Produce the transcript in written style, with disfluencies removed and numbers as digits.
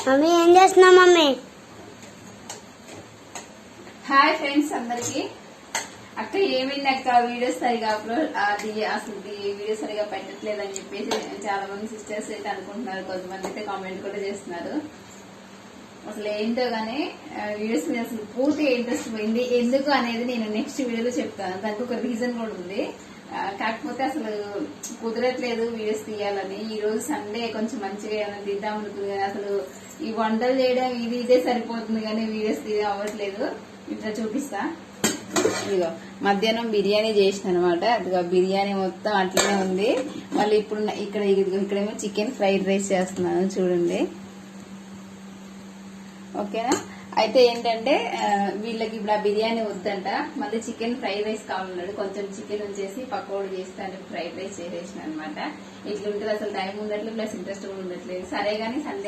Mummy ఏం చేస్తున్నావు mummy? Hi friends అందరికి. అక్క ఏమైంది అక్క వీడియోస్ సరిగా అప్లోడ్ అసలు వీడియోస్ సరిగా పెట్టట్లేదని చెప్పేసి చాలా మంది సిస్టర్స్ అయితే అనుకుంటున్నారు, కొంతమంది అయితే కామెంట్ కూడా చేస్తున్నారు. అసలు ఏంటో గానీ వీడియోస్ మీద అసలు పూర్తిగా ఇంట్రెస్ట్ పోయింది. ఎందుకు అనేది నేను నెక్స్ట్ వీడియోలో చెప్తాను. దానికి ఒక రీజన్ కూడా ఉంది. కాకపోతే అసలు కుదరట్లేదు వీడియోస్ తీయాలని. ఈ రోజు సండే కొంచెం మంచిగా ఏమైనా తీద్దాం అనుకుంది కానీ అసలు ఈ వంటలు చేయడం ఇదే సరిపోతుంది కానీ వీడియోస్ తీయడం అవ్వట్లేదు. ఇట్లా చూపిస్తా. ఇదిగో మధ్యాహ్నం బిర్యానీ చేసిన అనమాట. అదిగో బిర్యానీ మొత్తం అట్లనే ఉంది. మళ్ళీ ఇప్పుడు ఇక్కడేమో చికెన్ ఫ్రైడ్ రైస్ చేస్తున్నాను చూడండి. ఓకేనా? అయితే ఏంటంటే వీళ్ళకి ఇప్పుడు ఆ బిర్యానీ వద్దంట, మళ్ళీ చికెన్ ఫ్రైడ్ రైస్ కావాలన్నాడు. కొంచెం చికెన్ ఉంచేసి పకోడీ చేస్తాను, ఫ్రైడ్ రైస్ చేసేసిన అనమాట. ఇట్లుంటుంది అసలు టైం ఉండట్లేదు, ప్లస్ ఇంట్రెస్ట్ కూడా ఉండట్లేదు. సరే గానీ సండే